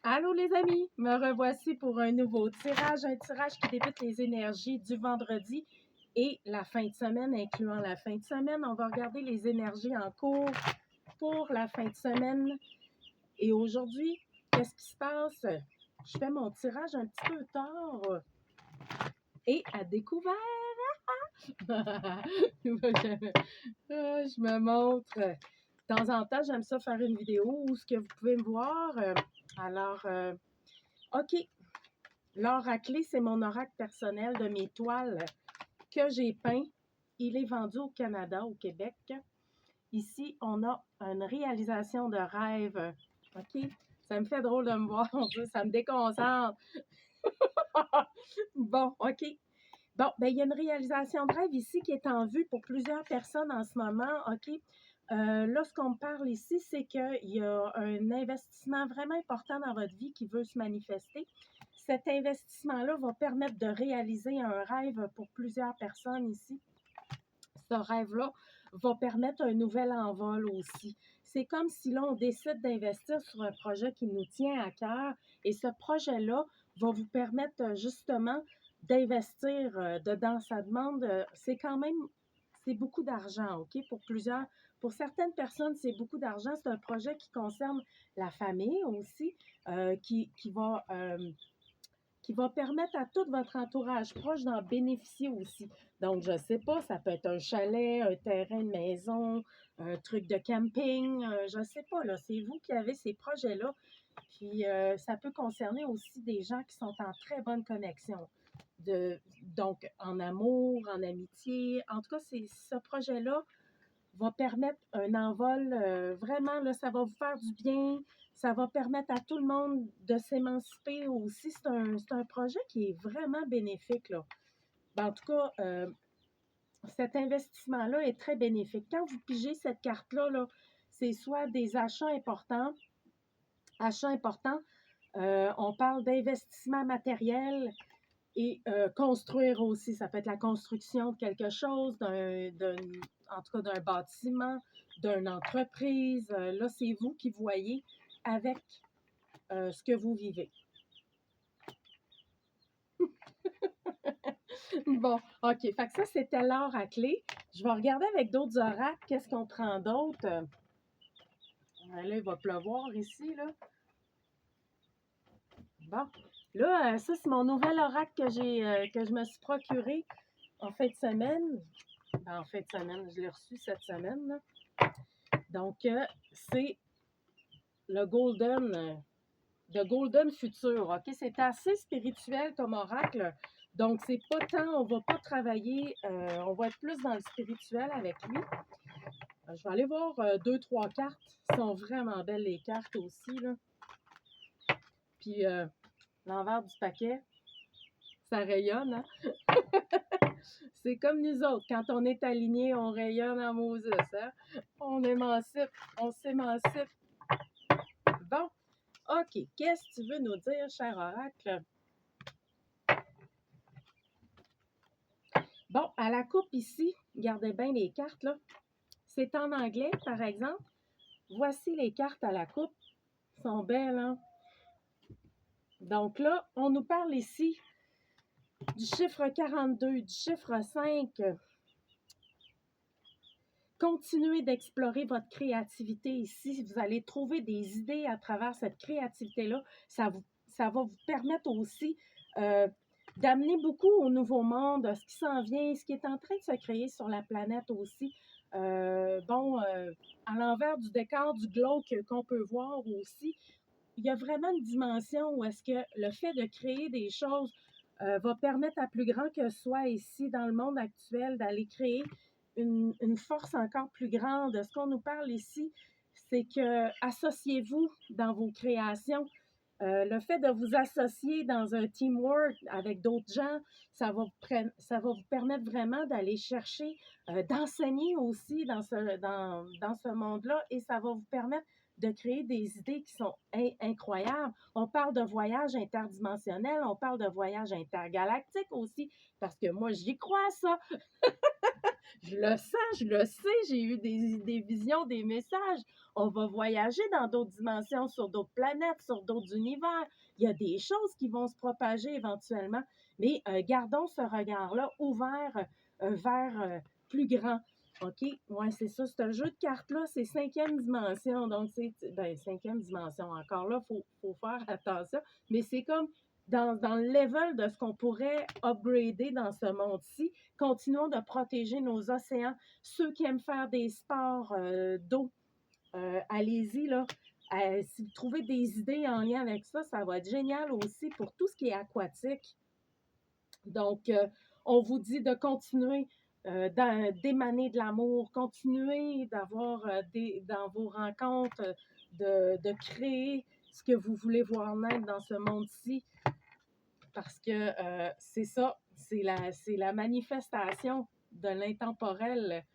Allô les amis, me revoici pour un nouveau tirage, un tirage qui débute les énergies du vendredi et la fin de semaine, incluant la fin de semaine. On va regarder les énergies en cours pour la fin de semaine. Et aujourd'hui, qu'est-ce qui se passe? Je fais mon tirage un petit peu tard et à découvert. Je me montre. De temps en temps, j'aime ça faire une vidéo où ce que vous pouvez me voir. OK. L'oracle, c'est mon oracle personnel de mes toiles que j'ai peint. Il est vendu au Canada, au Québec. Ici, on a une réalisation de rêve. OK? Ça me fait drôle de me voir, ça me déconcentre. Bon, OK. Bon, ben, il y a une réalisation de rêve ici qui est en vue pour plusieurs personnes en ce moment. OK? Là, ce qu'on me parle ici, c'est qu'il y a un investissement vraiment important dans votre vie qui veut se manifester. Cet investissement-là va permettre de réaliser un rêve pour plusieurs personnes ici. Ce rêve-là va permettre un nouvel envol aussi. C'est comme si là, on décide d'investir sur un projet qui nous tient à cœur et ce projet-là va vous permettre justement d'investir dedans. Ça demande, c'est quand même, c'est beaucoup d'argent, OK? Pour certaines personnes, c'est beaucoup d'argent. C'est un projet qui concerne la famille aussi, qui va permettre à tout votre entourage proche d'en bénéficier aussi. Donc, je ne sais pas, ça peut être un chalet, un terrain de maison, un truc de camping, je ne sais pas, là, c'est vous qui avez ces projets-là. Puis, ça peut concerner aussi des gens qui sont en très bonne connexion. Donc, en amour, en amitié. En tout cas, ce projet-là va permettre un envol, vraiment, là, ça va vous faire du bien, ça va permettre à tout le monde de s'émanciper aussi. C'est un projet qui est vraiment bénéfique, là. En tout cas, cet investissement-là est très bénéfique. Quand vous pigez cette carte-là, là, c'est soit des achats importants, on parle d'investissement matériel, et construire aussi, ça peut être la construction de quelque chose, en tout cas d'un bâtiment, d'une entreprise. Là, c'est vous qui voyez avec ce que vous vivez. Bon, OK. Fait que ça, c'était l'oracle. Je vais regarder avec d'autres oracles. Qu'est-ce qu'on prend d'autre? Là, il va pleuvoir ici, là. Bon. Là, ça, c'est mon nouvel oracle que je me suis procuré en fin de semaine. En fin de semaine, je l'ai reçu cette semaine, là. Donc, c'est le Golden Future, OK? C'est assez spirituel comme oracle. Donc, c'est pas tant, on va pas travailler, on va être plus dans le spirituel avec lui. Je vais aller voir deux, trois cartes. Elles sont vraiment belles, les cartes aussi, là. Puis, l'envers du paquet, ça rayonne, hein? C'est comme nous autres. Quand on est aligné, on rayonne en Moses, hein? On s'émancipe. Bon, OK. Qu'est-ce que tu veux nous dire, cher oracle? Bon, à la coupe ici, regardez bien les cartes, là. C'est en anglais, par exemple. Voici les cartes à la coupe. Elles sont belles, hein? Donc là, on nous parle ici du chiffre 42, du chiffre 5. Continuez d'explorer votre créativité ici. Vous allez trouver des idées à travers cette créativité-là. Ça va vous permettre aussi d'amener beaucoup au nouveau monde, ce qui s'en vient, ce qui est en train de se créer sur la planète aussi. À l'envers du décor du globe qu'on peut voir aussi, il y a vraiment une dimension où est-ce que le fait de créer des choses va permettre à plus grand que soi ici dans le monde actuel d'aller créer une force encore plus grande. Ce qu'on nous parle ici, c'est que associez-vous dans vos créations. Le fait de vous associer dans un teamwork avec d'autres gens, ça va vous permettre vraiment d'aller chercher, d'enseigner aussi dans ce monde-là et ça va vous permettre de créer des idées qui sont incroyables. On parle de voyage interdimensionnel, on parle de voyage intergalactique aussi, parce que moi, j'y crois, ça. Je le sens, je le sais, j'ai eu des visions, des messages. On va voyager dans d'autres dimensions, sur d'autres planètes, sur d'autres univers. Il y a des choses qui vont se propager éventuellement, mais gardons ce regard-là ouvert vers plus grand. OK? Ouais, c'est ça. Ce jeu de cartes-là, c'est cinquième dimension. Donc, c'est, ben, cinquième dimension. Encore là, faut faire attention. Mais c'est comme dans le level de ce qu'on pourrait upgrader dans ce monde-ci. Continuons de protéger nos océans. Ceux qui aiment faire des sports d'eau, allez-y, là. Si vous trouvez des idées en lien avec ça, ça va être génial aussi pour tout ce qui est aquatique. Donc, on vous dit de continuer d'émaner de l'amour, continuer d'avoir dans vos rencontres, de créer ce que vous voulez voir naître dans ce monde-ci, parce que c'est ça, c'est la manifestation de l'intemporel.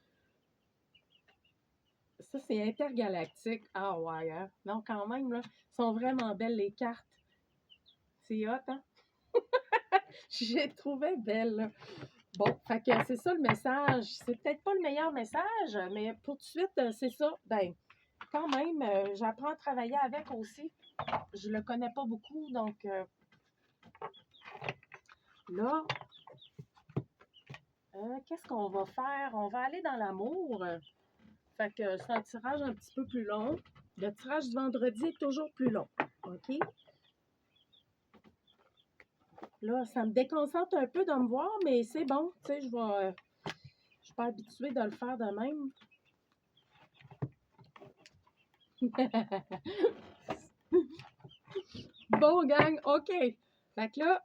Ça, c'est intergalactique. Ah ouais, hein? Non, quand même, là, sont vraiment belles les cartes. C'est hot, hein? J'ai trouvé belle, là. Bon, fait que c'est ça le message. C'est peut-être pas le meilleur message, mais pour tout de suite, c'est ça. Ben, quand même, j'apprends à travailler avec aussi. Je le connais pas beaucoup, donc là, qu'est-ce qu'on va faire? On va aller dans l'amour. Fait que c'est un tirage un petit peu plus long. Le tirage du vendredi est toujours plus long. OK? Là, ça me déconcentre un peu de me voir, mais c'est bon. Tu sais, je suis pas habituée de le faire de même. Bon, gang, OK. Fait que là,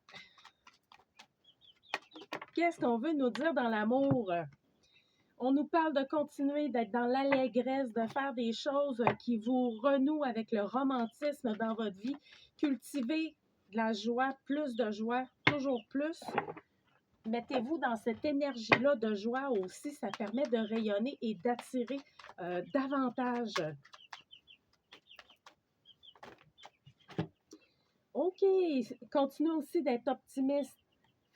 qu'est-ce qu'on veut nous dire dans l'amour? On nous parle de continuer d'être dans l'allégresse, de faire des choses qui vous renouent avec le romantisme dans votre vie. Cultivez de la joie, plus de joie, toujours plus. Mettez-vous dans cette énergie-là de joie aussi. Ça permet de rayonner et d'attirer davantage. OK. Continuez aussi d'être optimiste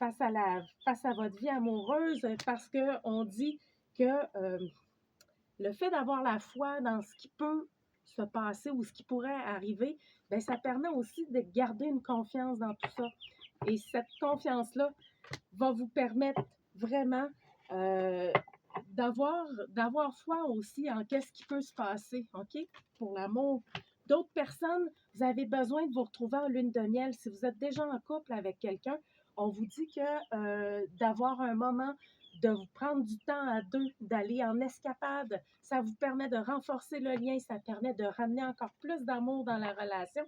face à votre vie amoureuse parce qu'on dit que le fait d'avoir la foi dans ce qui peut se passer ou ce qui pourrait arriver, bien, ça permet aussi de garder une confiance dans tout ça. Et cette confiance-là va vous permettre vraiment d'avoir foi aussi en qu'est-ce qui peut se passer, OK? Pour l'amour. D'autres personnes, vous avez besoin de vous retrouver en lune de miel. Si vous êtes déjà en couple avec quelqu'un, on vous dit que d'avoir un moment, de vous prendre du temps à deux, d'aller en escapade, ça vous permet de renforcer le lien, ça permet de ramener encore plus d'amour dans la relation.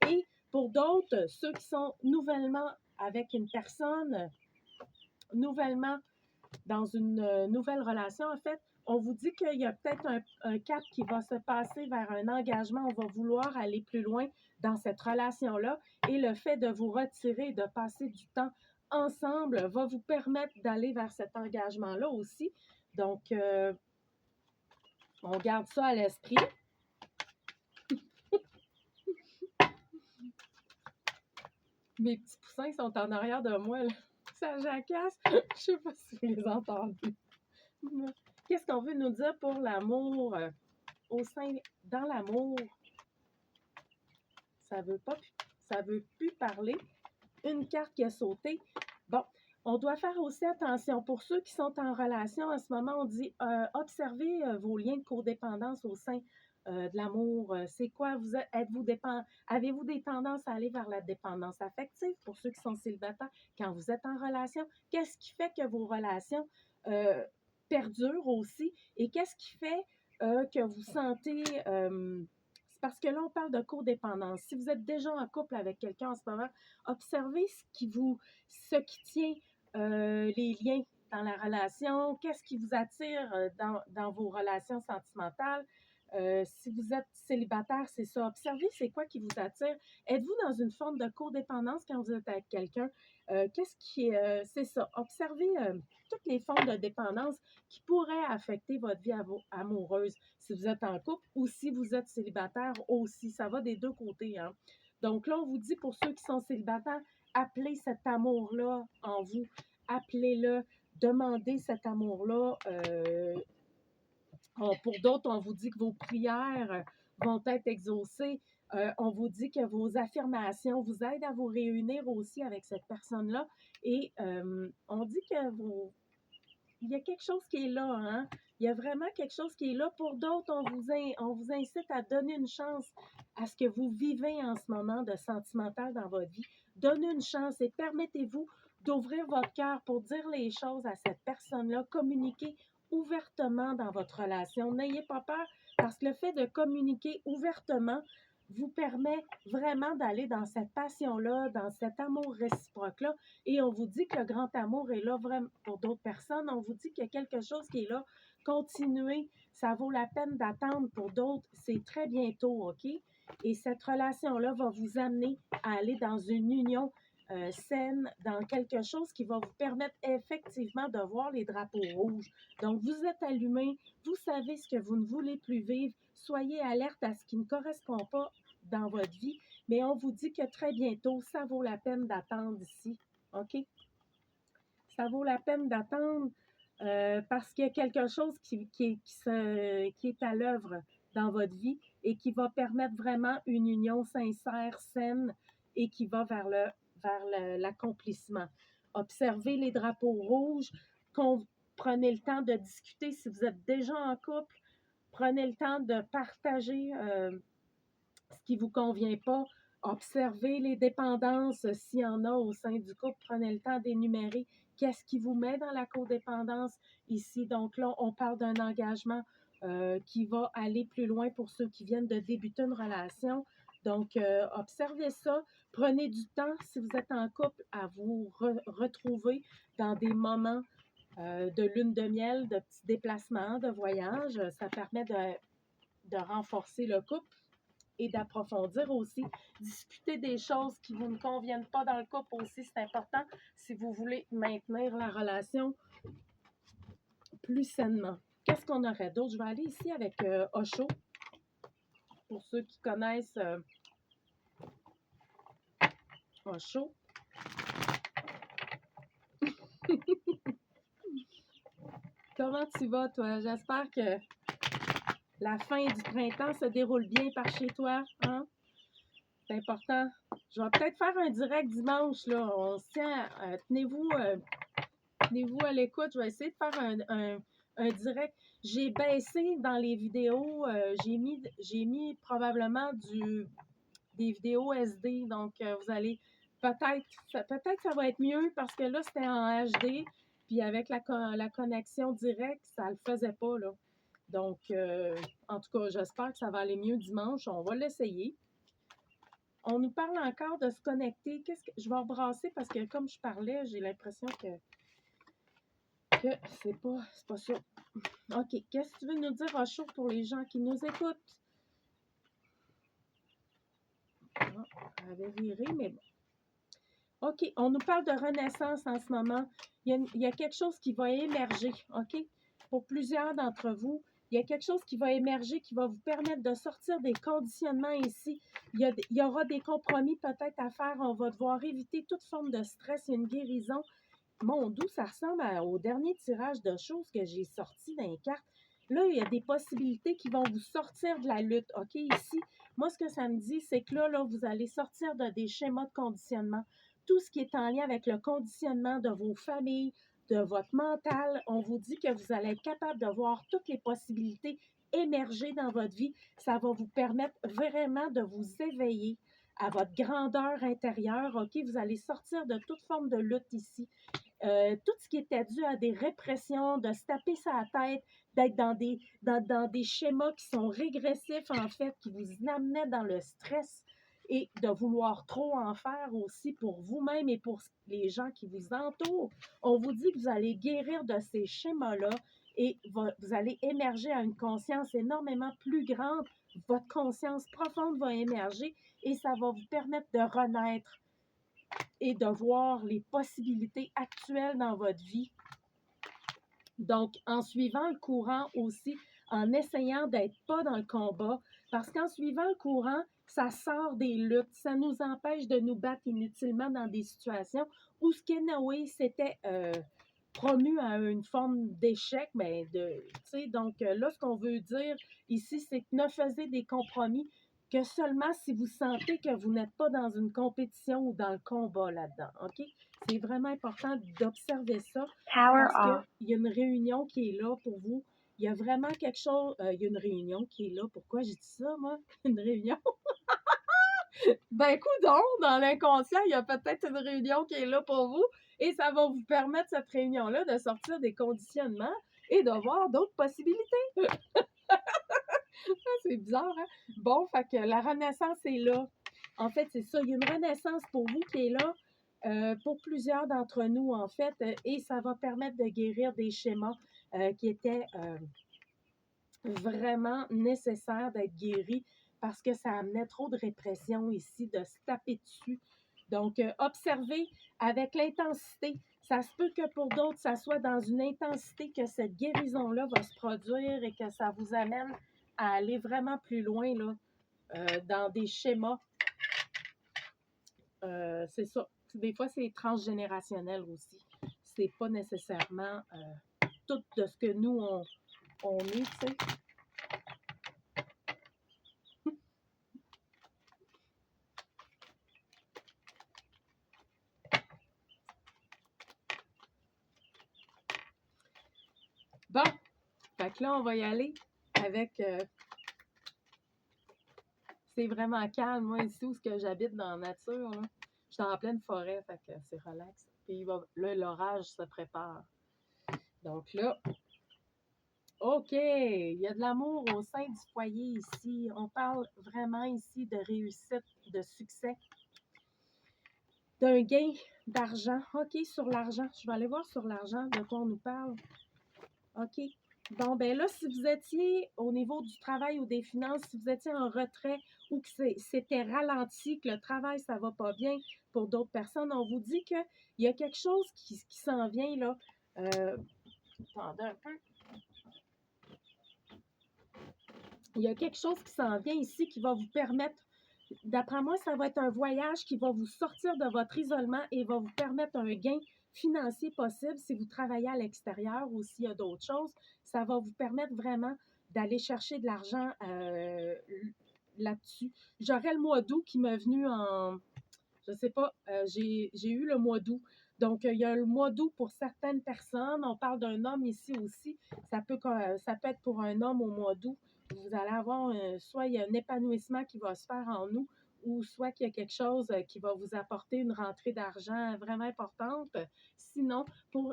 Et pour d'autres, ceux qui sont nouvellement avec une personne, nouvellement dans une nouvelle relation, en fait, on vous dit qu'il y a peut-être un cap qui va se passer vers un engagement. On va vouloir aller plus loin dans cette relation-là. Et le fait de vous retirer, de passer du temps ensemble, va vous permettre d'aller vers cet engagement-là aussi. Donc, on garde ça à l'esprit. Mes petits poussins sont en arrière de moi, là. Ça jacasse. Je sais pas si vous les entendez. Qu'est-ce qu'on veut nous dire pour l'amour? Dans l'amour, ça veut plus parler. Une carte qui a sauté. Bon, on doit faire aussi attention. Pour ceux qui sont en relation en ce moment, on dit observez vos liens de codépendance au sein de l'amour. C'est quoi? Avez-vous des tendances à aller vers la dépendance affective pour ceux qui sont célibataires? Quand vous êtes en relation, qu'est-ce qui fait que vos relations perdurent aussi? Et qu'est-ce qui fait que vous sentez... c'est parce que là, on parle de codépendance. Si vous êtes déjà en couple avec quelqu'un en ce moment, observez ce qui tient les liens dans la relation, qu'est-ce qui vous attire dans vos relations sentimentales. Si vous êtes célibataire, c'est ça. Observez c'est quoi qui vous attire. Êtes-vous dans une forme de codépendance quand vous êtes avec quelqu'un? C'est ça. Observez toutes les formes de dépendance qui pourraient affecter votre vie amoureuse si vous êtes en couple ou si vous êtes célibataire aussi. Ça va des deux côtés, hein? Donc là, on vous dit pour ceux qui sont célibataires, appelez cet amour-là en vous. Appelez-le demandez cet amour-là. Pour d'autres, on vous dit que vos prières vont être exaucées. On vous dit que vos affirmations vous aident à vous réunir aussi avec cette personne-là. Et on dit que il y a quelque chose qui est là, hein? Il y a vraiment quelque chose qui est là. Pour d'autres, on vous incite à donner une chance à ce que vous vivez en ce moment de sentimental dans votre vie. Donnez une chance et permettez-vous d'ouvrir votre cœur pour dire les choses à cette personne-là. Communiquez ouvertement dans votre relation. N'ayez pas peur parce que le fait de communiquer ouvertement vous permet vraiment d'aller dans cette passion-là, dans cet amour réciproque-là. Et on vous dit que le grand amour est là vraiment pour d'autres personnes. On vous dit qu'il y a quelque chose qui est là. Continuez, ça vaut la peine d'attendre pour d'autres. C'est très bientôt, OK? Et cette relation-là va vous amener à aller dans une union saine, dans quelque chose qui va vous permettre effectivement de voir les drapeaux rouges. Donc, vous êtes allumé, vous savez ce que vous ne voulez plus vivre. Soyez alerte à ce qui ne correspond pas dans votre vie, mais on vous dit que très bientôt, ça vaut la peine d'attendre ici. OK? Ça vaut la peine d'attendre parce qu'il y a quelque chose qui est à l'œuvre dans votre vie et qui va permettre vraiment une union sincère, saine et qui va vers l'accomplissement. Observez les drapeaux rouges, prenez le temps de discuter si vous êtes déjà en couple, prenez le temps de partager ce qui ne vous convient pas. Observez les dépendances s'il y en a au sein du couple. Prenez le temps d'énumérer qu'est-ce qui vous met dans la codépendance ici. Donc là, on parle d'un engagement qui va aller plus loin pour ceux qui viennent de débuter une relation. Donc, observez ça. Prenez du temps, si vous êtes en couple, à vous retrouver dans des moments de lune de miel, de petits déplacements, de voyages. Ça permet de renforcer le couple et d'approfondir aussi. Discuter des choses qui vous ne conviennent pas dans le couple aussi, c'est important si vous voulez maintenir la relation plus sainement. Qu'est-ce qu'on aurait d'autre? Je vais aller ici avec Osho. Pour ceux qui connaissent Osho. Comment tu vas, toi? J'espère que la fin du printemps se déroule bien par chez toi. Hein? C'est important. Je vais peut-être faire un direct dimanche. Là. On se tient. Tenez-vous à l'écoute. Je vais essayer de faire un direct. J'ai baissé dans les vidéos. J'ai mis probablement des vidéos SD. Donc, vous allez peut-être ça va être mieux parce que là, c'était en HD. Puis avec la connexion directe, ça ne le faisait pas. Là. Donc, en tout cas, j'espère que ça va aller mieux dimanche. On va l'essayer. On nous parle encore de se connecter. Je vais rebrasser parce que comme je parlais, j'ai l'impression que c'est pas ça. OK. Qu'est-ce que tu veux nous dire, Osho, pour les gens qui nous écoutent? Ah, elle avait viré, mais bon. OK. On nous parle de renaissance en ce moment. Il y a quelque chose qui va émerger. OK? Pour plusieurs d'entre vous, il y a quelque chose qui va émerger, qui va vous permettre de sortir des conditionnements ici. Il y aura des compromis peut-être à faire. On va devoir éviter toute forme de stress et une guérison. Mon Dieu, ça ressemble au dernier tirage de choses que j'ai sorti dans les cartes. Là, il y a des possibilités qui vont vous sortir de la lutte. OK, ici, moi, ce que ça me dit, c'est que là, vous allez sortir de des schémas de conditionnement. Tout ce qui est en lien avec le conditionnement de vos familles, de votre mental, on vous dit que vous allez être capable de voir toutes les possibilités émerger dans votre vie. Ça va vous permettre vraiment de vous éveiller à votre grandeur intérieure. OK, vous allez sortir de toute forme de lutte ici. Tout ce qui était dû à des répressions, de se taper sa tête, d'être dans des schémas qui sont régressifs, en fait, qui vous amenaient dans le stress et de vouloir trop en faire aussi pour vous-même et pour les gens qui vous entourent. On vous dit que vous allez guérir de ces schémas-là et vous allez émerger à une conscience énormément plus grande. Votre conscience profonde va émerger et ça va vous permettre de renaître et de voir les possibilités actuelles dans votre vie. Donc, en suivant le courant aussi, en essayant d'être pas dans le combat, parce qu'en suivant le courant, ça sort des luttes, ça nous empêche de nous battre inutilement dans des situations où ce qu'anyway, c'était promu à une forme d'échec, ben donc là, ce qu'on veut dire ici, c'est que ne faisez des compromis que seulement si vous sentez que vous n'êtes pas dans une compétition ou dans le combat là-dedans, OK? C'est vraiment important d'observer ça Power parce off. qu'il y a une réunion qui est là pour vous. Il y a vraiment quelque chose, il y a une réunion qui est là. Pourquoi j'ai dit ça, moi? Une réunion? Ben, coudonc, dans l'inconscient, il y a peut-être une réunion qui est là pour vous et ça va vous permettre, cette réunion-là, de sortir des conditionnements et de voir d'autres possibilités. C'est bizarre, hein? Bon, fait que la renaissance est là. En fait, c'est ça. Il y a une renaissance pour vous qui est là, pour plusieurs d'entre nous, en fait, et ça va permettre de guérir des schémas qui étaient vraiment nécessaires d'être guéris parce que ça amenait trop de répression ici, de se taper dessus. Donc, observez avec l'intensité. Ça se peut que pour d'autres, ça soit dans une intensité que cette guérison-là va se produire et que ça vous amène à aller vraiment plus loin là, dans des schémas. C'est ça. Des fois, c'est transgénérationnel aussi. C'est pas nécessairement tout de ce que nous, on est, tu sais. Bon, fait que là, on va y aller avec... c'est vraiment calme, moi, ici, où j'habite dans la nature. Là. Je suis en pleine forêt, fait que c'est relax. Puis là, l'orage se prépare. Donc là, OK, il y a de l'amour au sein du foyer ici. On parle vraiment ici de réussite, de succès, d'un gain d'argent. OK, sur l'argent. Je vais aller voir sur l'argent de quoi on nous parle. OK. Bon, ben là, si vous étiez au niveau du travail ou des finances, si vous étiez en retrait ou que c'était ralenti, que le travail, ça va pas bien pour d'autres personnes, on vous dit qu'il y a quelque chose qui s'en vient, là. Attendez un peu. Il y a quelque chose qui s'en vient ici qui va vous permettre, d'après moi, ça va être un voyage qui va vous sortir de votre isolement et va vous permettre un gain financier possible si vous travaillez à l'extérieur ou s'il y a d'autres choses. Ça va vous permettre vraiment d'aller chercher de l'argent là-dessus. J'aurais le mois d'août qui m'est venu en... Je sais pas, j'ai eu le mois d'août. Donc, il y a le mois d'août pour certaines personnes. On parle d'un homme ici aussi. Ça peut être pour un homme au mois d'août. Vous allez avoir, soit il y a un épanouissement qui va se faire en nous, ou soit qu'il y a quelque chose qui va vous apporter une rentrée d'argent vraiment importante. Sinon,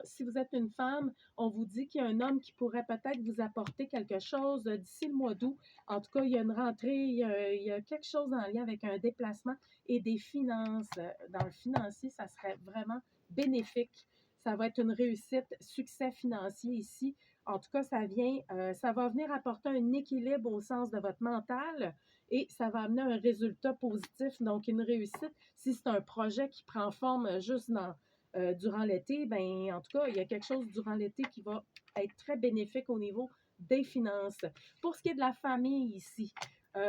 si vous êtes une femme, on vous dit qu'il y a un homme qui pourrait peut-être vous apporter quelque chose d'ici le mois d'août. En tout cas, il y a une rentrée, il y a quelque chose en lien avec un déplacement et des finances. Dans le financier, ça serait vraiment bénéfique. Ça va être une réussite, succès financier ici. En tout cas, ça va venir apporter un équilibre au sens de votre mental et ça va amener un résultat positif, donc une réussite. Si c'est un projet qui prend forme juste durant l'été, ben en tout cas, il y a quelque chose durant l'été qui va être très bénéfique au niveau des finances. Pour ce qui est de la famille ici,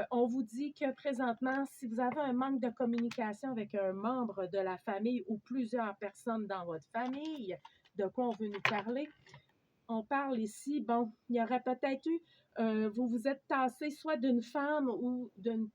on vous dit que présentement, si vous avez un manque de communication avec un membre de la famille ou plusieurs personnes dans votre famille, de quoi on veut nous parler? On parle ici, bon, il y aurait peut-être eu, vous vous êtes tassé soit d'une femme ou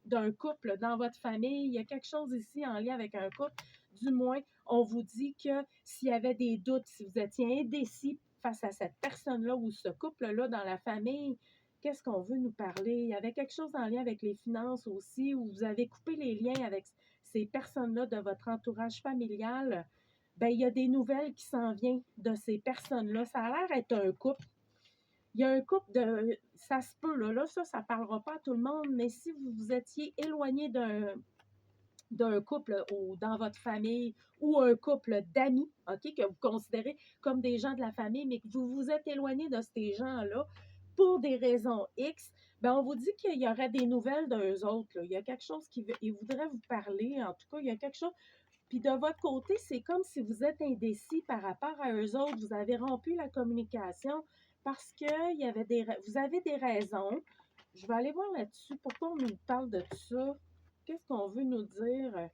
d'un couple dans votre famille. Il y a quelque chose ici en lien avec un couple. Du moins, on vous dit que s'il y avait des doutes, si vous étiez indécis face à cette personne-là ou ce couple-là dans la famille, qu'est-ce qu'on veut nous parler? Il y avait quelque chose en lien avec les finances aussi, où vous avez coupé les liens avec ces personnes-là de votre entourage familial. Ben, il y a des nouvelles qui s'en viennent de ces personnes-là. Ça a l'air être un couple. Il y a un couple de... Ça se peut, là ça ne parlera pas à tout le monde, mais si vous vous étiez éloigné d'un couple dans votre famille ou un couple d'amis, OK, que vous considérez comme des gens de la famille, mais que vous vous êtes éloigné de ces gens-là pour des raisons X, ben on vous dit qu'il y aurait des nouvelles d'eux autres. Là. Il y a quelque chose ils voudraient vous parler. En tout cas, il y a quelque chose. Puis de votre côté, c'est comme si vous êtes indécis par rapport à eux autres. Vous avez rompu la communication parce que vous avez des raisons. Je vais aller voir là-dessus. Pourquoi on nous parle de ça? Qu'est-ce qu'on veut nous dire?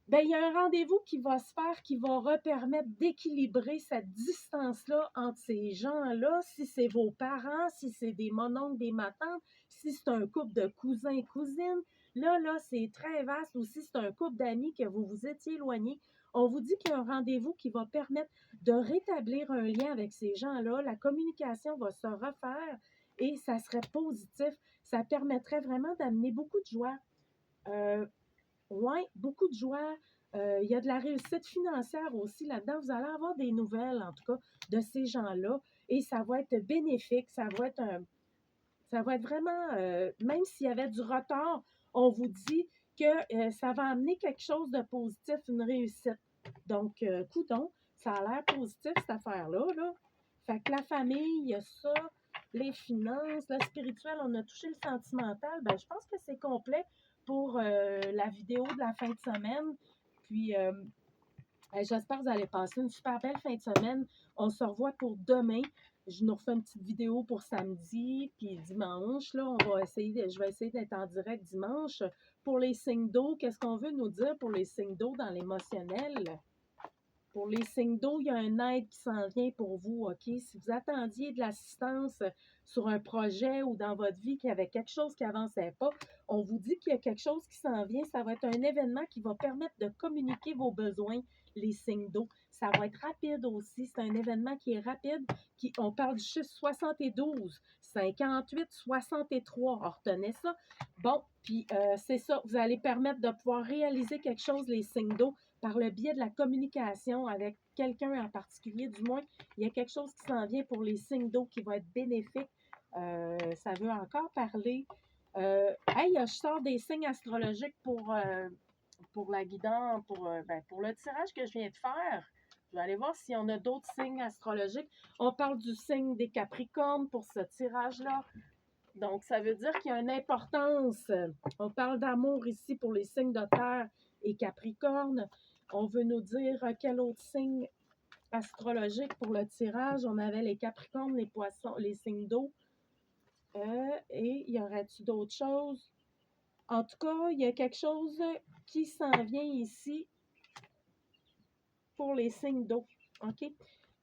ben, il y a un rendez-vous qui va se faire qui va permettre d'équilibrer cette distance-là entre ces gens-là. Si c'est vos parents, si c'est des mononcles, des matantes, si c'est un couple de cousins et cousines, là, c'est très vaste. Ou si c'est un couple d'amis que vous vous étiez éloignés, on vous dit qu'il y a un rendez-vous qui va permettre de rétablir un lien avec ces gens-là. La communication va se refaire et ça serait positif. Ça permettrait vraiment d'amener beaucoup de joie. Euh, oui, beaucoup de joie. Il y a de la réussite financière aussi là-dedans. Vous allez avoir des nouvelles, en tout cas, de ces gens-là. Et ça va être bénéfique. Ça va être vraiment, même s'il y avait du retard, on vous dit que ça va amener quelque chose de positif, une réussite. Donc, coudonc, ça a l'air positif, cette affaire-là, là. Fait que la famille, il y a ça, les finances, le spirituel, on a touché le sentimental. Ben, je pense que c'est complet pour la vidéo de la fin de semaine. Puis, j'espère que vous allez passer une super belle fin de semaine. On se revoit pour demain. Je nous refais une petite vidéo pour samedi, puis dimanche. Là, je vais essayer d'être en direct dimanche. Pour les signes d'eau, qu'est-ce qu'on veut nous dire pour les signes d'eau dans l'émotionnel? Pour les signes d'eau, il y a un aide qui s'en vient pour vous, OK? Si vous attendiez de l'assistance sur un projet ou dans votre vie, qu'il y avait quelque chose qui n'avançait pas, on vous dit qu'il y a quelque chose qui s'en vient. Ça va être un événement qui va permettre de communiquer vos besoins, les signes d'eau. Ça va être rapide aussi. C'est un événement qui est rapide. On parle du chiffre 72, 58, 63. Retenez ça. Bon, puis c'est ça. Vous allez permettre de pouvoir réaliser quelque chose, les signes d'eau, par le biais de la communication avec quelqu'un en particulier, du moins, il y a quelque chose qui s'en vient pour les signes d'eau qui va être bénéfique. Ça veut encore parler. Hey, je sors des signes astrologiques pour la guidance, pour le tirage que je viens de faire. Je vais aller voir si on a d'autres signes astrologiques. On parle du signe des Capricornes pour ce tirage-là. Donc, ça veut dire qu'il y a une importance. On parle d'amour ici pour les signes de terre et Capricorne. On veut nous dire quel autre signe astrologique pour le tirage. On avait les Capricornes, les Poissons, les signes d'eau. Et y aurait-il d'autres choses? En tout cas, il y a quelque chose qui s'en vient ici pour les signes d'eau. OK?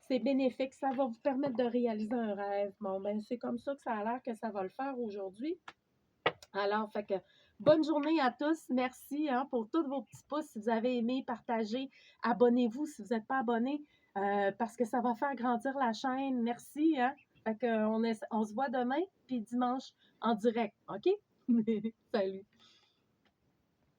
C'est bénéfique. Ça va vous permettre de réaliser un rêve. Bon, ben, c'est comme ça que ça a l'air que ça va le faire aujourd'hui. Alors, fait que bonne journée à tous. Merci pour tous vos petits pouces. Si vous avez aimé, partagez, abonnez-vous si vous n'êtes pas abonné parce que ça va faire grandir la chaîne. Merci. Fait que on se voit demain puis dimanche en direct. OK? Salut.